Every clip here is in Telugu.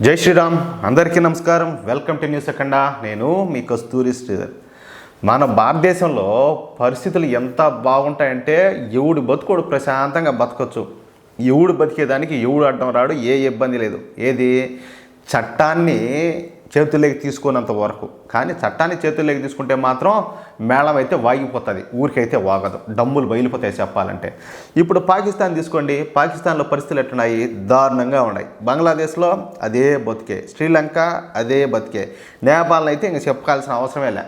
జై శ్రీరామ్. అందరికీ నమస్కారం. వెల్కమ్ టు న్యూస్ అఖండ. నేను మీ కస్తూరి శ్రీధర్. మన భారతదేశంలో పరిస్థితులు ఎంత బాగుంటాయంటే ఎవడు బతుకోడు ప్రశాంతంగా బతకొచ్చు. ఎవడు బతికేదానికి ఎవడు అడ్డం రాడు, ఏ ఇబ్బంది లేదు. ఏది చట్టాన్ని చేతుల్లోకి తీసుకున్నంత వరకు. కానీ చట్టాన్ని చేతుల్లోకి తీసుకుంటే మాత్రం మేళం అయితే వాగిపోతుంది, ఊరికైతే వాగదు, డమ్ములు బయలుపోతాయి చెప్పాలంటే. ఇప్పుడు పాకిస్తాన్ తీసుకోండి. పాకిస్తాన్లో పరిస్థితులు ఎట్టున్నాయి? దారుణంగా ఉన్నాయి. బంగ్లాదేశ్లో అదే బతికే, శ్రీలంక అదే బతికే, నేపాల్ అయితే ఇంక చెప్పుకోవాల్సిన అవసరమే లే.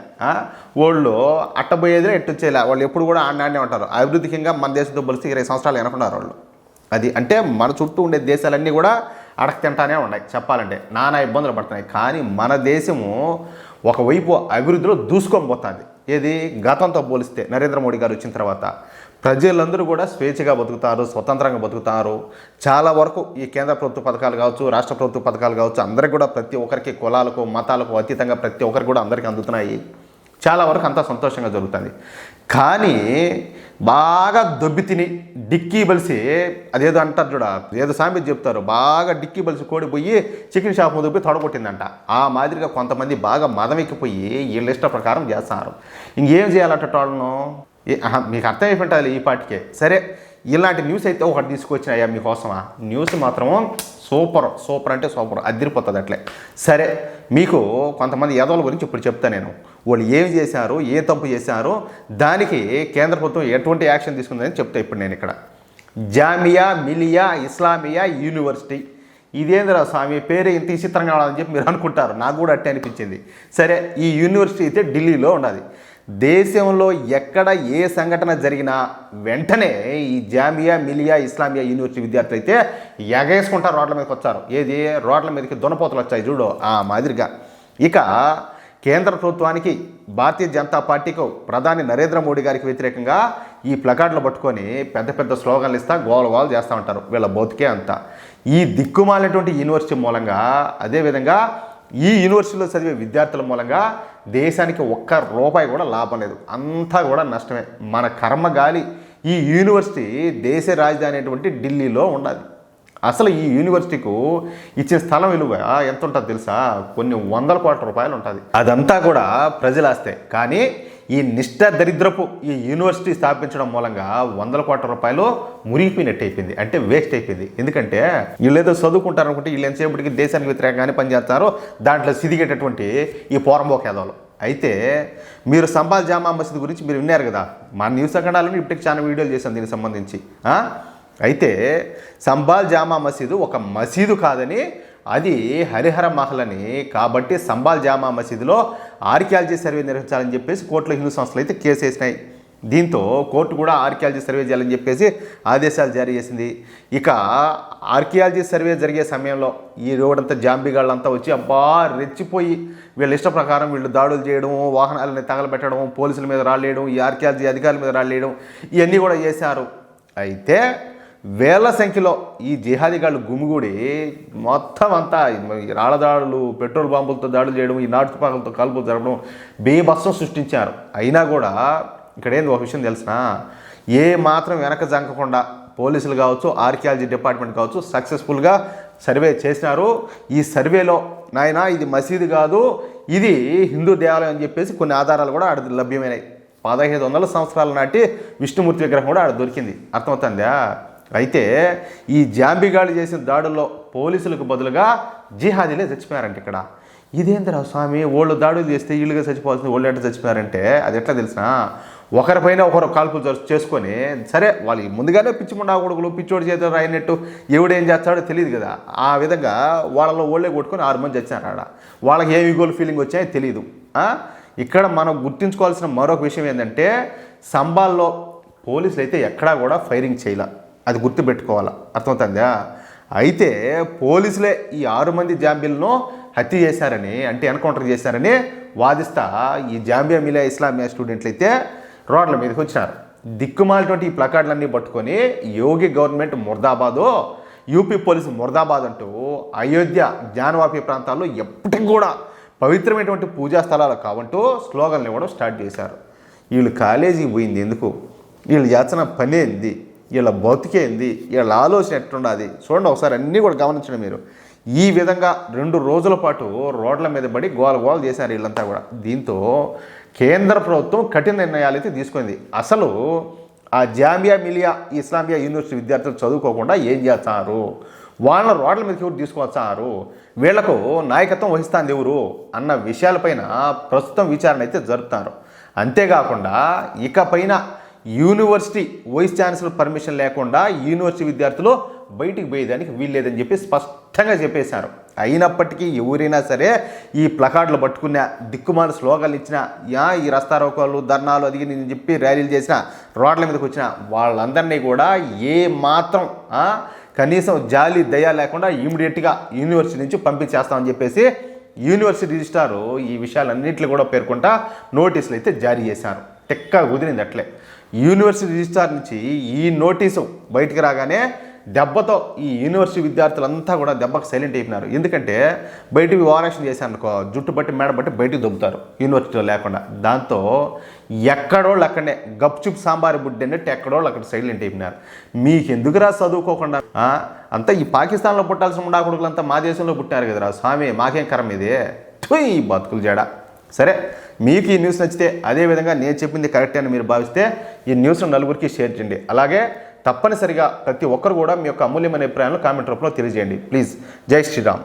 వాళ్ళు అట్టబోయేదే ఎట్టొచ్చేలా, వాళ్ళు ఎప్పుడు కూడా ఆడినే ఉంటారు. అభివృద్ధికి ఇంకా మన దేశంతో పోలిస్తే 20 సంవత్సరాలు వెనకున్నారు వాళ్ళు. అది అంటే మన చుట్టూ ఉండే దేశాలన్నీ కూడా అడక తింటానే ఉన్నాయి చెప్పాలంటే, నానా ఇబ్బందులు పడుతున్నాయి. కానీ మన దేశము ఒకవైపు అభివృద్ధిలో దూసుకొని పోతుంది. ఏది గతంతో పోలిస్తే నరేంద్ర మోడీ గారు వచ్చిన తర్వాత ప్రజలందరూ కూడా స్వేచ్ఛగా బతుకుతారు, స్వతంత్రంగా బతుకుతారు. చాలా వరకు ఈ కేంద్ర ప్రభుత్వ పథకాలు కావచ్చు, రాష్ట్ర ప్రభుత్వ పథకాలు కావచ్చు, అందరికీ కూడా ప్రతి ఒక్కరికి కులాలకు మతాలకు అతీతంగా ప్రతి ఒక్కరికి కూడా అందరికీ అందుతున్నాయి. చాలా వరకు అంతా సంతోషంగా జరుగుతుంది. కానీ బాగా దొబ్బి తిని డిక్కీ బలిసి, అదేదో అంటారు చూడ, ఏదో సామెత చెప్తారు, బాగా డిక్కీ బలిసి కోడి పోయి చికెన్ షాప్ ముందు పోయి తొడగొట్టిందంట. ఆ మాదిరిగా కొంతమంది బాగా మదమెక్కిపోయి వీళ్ళ ఇష్ట ప్రకారం చేస్తున్నారు. ఇంకేం చేయాలంట వాళ్ళను? మీకు అర్థమైపోయింటాలి ఈ పాటికే. సరే, ఇలాంటి న్యూస్ అయితే ఒకటి తీసుకొచ్చినాయా మీకోసమా? న్యూస్ మాత్రము సూపర్ అంటే సూపర్, అదిరిపోతుంది అట్లే. సరే, మీకు కొంతమంది యాదవుల గురించి ఇప్పుడు చెప్తా నేను. వాళ్ళు ఏం చేశారు, ఏ తప్పు చేశారో, దానికి కేంద్ర ప్రభుత్వం ఎటువంటి యాక్షన్ తీసుకుందని చెప్తా ఇప్పుడు నేను ఇక్కడ. జామియా మిలియా ఇస్లామియా యూనివర్సిటీ. ఇదేంద్రా స్వామి, పేరు ఇంత విచిత్రంగా ఉండాలని చెప్పి మీరు అనుకుంటారు. నాకు కూడా అట్టే అనిపించింది. సరే, ఈ యూనివర్సిటీ అయితే ఢిల్లీలో ఉన్నది. దేశంలో ఎక్కడ ఏ సంఘటన జరిగినా వెంటనే ఈ జామియా మిలియా ఇస్లామియా యూనివర్సిటీ విద్యార్థులు అయితే ఎగేసుకుంటారు, రోడ్ల మీదకి వచ్చారు. ఏది రోడ్ల మీదకి దున్నపోతలు వచ్చాయి చూడు, ఆ మాదిరిగా. ఇక కేంద్ర ప్రభుత్వానికి, భారతీయ జనతా పార్టీకి, ప్రధాని నరేంద్ర మోడీ గారికి వ్యతిరేకంగా ఈ ప్లకార్డులు పట్టుకొని పెద్ద పెద్ద స్లోగన్లు ఇస్తా గోలగోలు చేస్తూ ఉంటారు. వీళ్ళ బతుకే అంతా ఈ దిక్కుమాలినటువంటి యూనివర్సిటీ మూలంగా, అదేవిధంగా ఈ యూనివర్సిటీలో చదివే విద్యార్థుల మూలంగా దేశానికి ఒక్క రూపాయి కూడా లాభం లేదు, అంతా కూడా నష్టమే. మన కర్మగాలి ఈ యూనివర్సిటీ దేశ రాజధాని అనేటువంటి ఢిల్లీలో ఉన్నది. అసలు ఈ యూనివర్సిటీకు ఇచ్చిన స్థలం విలువ ఎంత ఉంటుందో తెలుసా? కొన్ని 100 కోట్ల రూపాయలు ఉంటుంది. అదంతా కూడా ప్రజలాస్తే. కానీ ఈ నిష్ఠ దరిద్రపు ఈ యూనివర్సిటీ స్థాపించడం మూలంగా 100 కోట్ల రూపాయలు మురిగిపోయినట్టు అయిపోయింది, అంటే వేస్ట్ అయిపోయింది. ఎందుకంటే వీళ్ళు ఏదో చదువుకుంటారు అనుకుంటే వీళ్ళు ఎంతసేపటికి దేశానికి వ్యతిరేకంగానే పనిచేస్తారో, దాంట్లో సిదిగేటటువంటి ఈ పోరంబోకేదాలు. అయితే మీరు సంబాల్ జామా మసీద్ గురించి మీరు విన్నారు కదా, మా న్యూస్ అఖండాలను ఇప్పటికి చాలా వీడియోలు చేశాను దీనికి సంబంధించి. అయితే సంబాల్ జామా మసీదు ఒక మసీదు కాదని, అది హరిహర మహలని, కాబట్టి సంబాల్ జామా మసీదులో ఆర్కియాలజీ సర్వే నిర్వహించాలని చెప్పేసి కోర్టులో హిందూ సంస్థలు అయితే కేసు వేసినాయి. దీంతో కోర్టు కూడా ఆర్కియాలజీ సర్వే చేయాలని చెప్పేసి ఆదేశాలు జారీ చేసింది. ఇక ఆర్కియాలజీ సర్వే జరిగే సమయంలో ఈ రోడ్డంతా జాంబీగాళ్ళంతా వచ్చి అబ్బా రెచ్చిపోయి వీళ్ళ ఇష్ట ప్రకారం వీళ్ళు దాడులు చేయడం, వాహనాలని తగలబెట్టడం, పోలీసుల మీద రాళ్ళేయడం, ఈ ఆర్కియాలజీ అధికారుల మీద రాళ్ళేయడం, ఇవన్నీ కూడా చేశారు. అయితే వేల సంఖ్యలో ఈ జిహాదీగాళ్ళు గుమిగూడి మొత్తం అంతా రాళ్ల దాడులు, పెట్రోల్ బాంబులతో దాడులు చేయడం, ఈ నాటుపాకలతో కాల్పులు జరపడం, బీభత్సం సృష్టించారు. అయినా కూడా ఇక్కడ ఏంది ఒక విషయం తెలిసిన, ఏ మాత్రం వెనక జంకకుండా పోలీసులు కావచ్చు, ఆర్కియాలజీ డిపార్ట్మెంట్ కావచ్చు సక్సెస్ఫుల్గా సర్వే చేసినారు. ఈ సర్వేలో నాయన ఇది మసీదు కాదు, ఇది హిందూ దేవాలయం అని చెప్పేసి కొన్ని ఆధారాలు కూడా ఆడ లభ్యమైనాయి. 1500 సంవత్సరాల నాటి విష్ణుమూర్తి విగ్రహం కూడా ఆడ దొరికింది. అర్థమవుతుందా? అయితే ఈ జాంబీగాళ్ళు చేసిన దాడుల్లో పోలీసులకు బదులుగా జిహాదీలే చచ్చిపోయారంట. ఇక్కడ ఇదేంద్రా స్వామి, వాళ్ళు దాడులు చేస్తే వీళ్ళుగా చచ్చిపోవాల్సింది వాళ్ళు ఎట్లా చచ్చిపోయారంటే, అది ఎట్లా తెలిసిన, ఒకరిపైన ఒకరు కాల్పులు చేసుకొని, సరే వాళ్ళు ముందుగానే పిచ్చిముండా కొడుకులు, పిచ్చోడి చేతులు రాయినట్టు ఎవడేం చేస్తాడో తెలియదు కదా, ఆ విధంగా వాళ్ళలో ఓళ్ళే కొట్టుకొని 6 మంది చచ్చారు. ఆడ వాళ్ళకి ఏ ఈగోల్ ఫీలింగ్ వచ్చాయో తెలియదు. ఇక్కడ మనం గుర్తుంచుకోవాల్సిన మరొక విషయం ఏంటంటే, సంబాల్లో పోలీసులు అయితే ఎక్కడా కూడా ఫైరింగ్ చేయలే, అది గుర్తుపెట్టుకోవాలా. అర్థమవుతుందా? అయితే పోలీసులే ఈ 6 మంది జాంబీలను హత్య చేశారని, అంటే ఎన్కౌంటర్ చేశారని వాదిస్తా ఈ జాంబియా మిలియా ఇస్లామియా స్టూడెంట్లు అయితే రోడ్ల మీదకి వచ్చినారు. దిక్కుమాలినటువంటి ఈ ప్లకార్డులన్నీ పట్టుకొని యోగి గవర్నమెంట్ ముర్దాబాదు, యూపీ పోలీసు ముర్దాబాద్ అంటూ అయోధ్య, జ్ఞానవాపి ప్రాంతాల్లో ఎప్పటికి కూడా పవిత్రమైనటువంటి పూజా స్థలాలు కావంటూ స్లోగన్లు ఇవ్వడం స్టార్ట్ చేశారు. వీళ్ళు కాలేజీకి పోయింది ఎందుకు, వీళ్ళు చేస్తున్న పని ఏంది, వీళ్ళ బతికేంది, వీళ్ళ ఆలోచన ఎట్లుండాది చూడండి ఒకసారి, అన్నీ కూడా గమనించండి మీరు. ఈ విధంగా 2 రోజుల పాటు రోడ్ల మీద పడి గోల చేశారు వీళ్ళంతా కూడా. దీంతో కేంద్ర ప్రభుత్వం కఠిన నిర్ణయాలు అయితే తీసుకుంది. అసలు ఆ జామియా మిలియా ఇస్లామియా యూనివర్సిటీ విద్యార్థులు చదువుకోకుండా ఏం చేస్తారు, వాళ్ళ రోడ్ల మీదకి ఎవరు తీసుకువచ్చారు, వీళ్లకు నాయకత్వం వహిస్తాంది ఎవరు అన్న విషయాలపైన ప్రస్తుతం విచారణ అయితే జరుపుతారు. అంతేకాకుండా ఇకపైన యూనివర్సిటీ వైస్ ఛాన్సలర్ పర్మిషన్ లేకుండా యూనివర్సిటీ విద్యార్థులు బయటికి పోయేదానికి వీల్లేదని చెప్పి స్పష్టంగా చెప్పేశారు. అయినప్పటికీ ఎవరైనా సరే ఈ ప్లకార్డులు పట్టుకున్న, దిక్కుమాల స్లోగాలు ఇచ్చిన, ఈ రస్తారోకోలు ధర్నాలు అది నేను చెప్పి ర్యాలీలు చేసిన, రోడ్ల మీదకి వచ్చిన వాళ్ళందరినీ కూడా ఏ మాత్రం కనీసం జాలి దయ లేకుండా ఇమీడియట్గా యూనివర్సిటీ నుంచి పంపించేస్తామని చెప్పేసి యూనివర్సిటీ రిజిస్ట్రారు ఈ విషయాలన్నింటినీ కూడా పేర్కొంటా నోటీసులు అయితే జారీ చేశారు. టెక్కా కుదిరింది అట్లే. యూనివర్సిటీ రిజిస్ట్రార్ నుంచి ఈ నోటీసు బయటికి రాగానే దెబ్బతో ఈ యూనివర్సిటీ విద్యార్థులంతా కూడా దెబ్బకి సైలెంట్ అయిపోయినారు. ఎందుకంటే బయటికి ఓవరాక్షన్ చేశారనుకో, జుట్టు బట్టి మేడ బట్టి బయటికి దొబ్బుతారు యూనివర్సిటీలో లేకుండా. దాంతో ఎక్కడోళ్ళు అక్కడనే గప్చుప్ సాంబారు బుడ్డి అన్నట్టు ఎక్కడోళ్ళు అక్కడ సైలెంట్ అయిపోయినారు. మీకు ఎందుకురా చదువుకోకుండా, అంతా ఈ పాకిస్తాన్లో పుట్టాల్సిన ఉండా కొడుకులంతా మా దేశంలో పుట్టారు కదరా స్వామి, మాకేం కరం ఇది, ఈ బతుకులు జడ. సరే, మీకు ఈ న్యూస్ నచ్చితే, అదేవిధంగా నేను చెప్పింది కరెక్ట్ అని మీరు భావిస్తే ఈ న్యూస్ను నలుగురికి షేర్ చేయండి. అలాగే తప్పనిసరిగా ప్రతి ఒక్కరు కూడా మీ యొక్క అమూల్యమైన అభిప్రాయాలను కామెంట్ రూపంలో తెలియజేయండి. ప్లీజ్. జై శ్రీరామ్.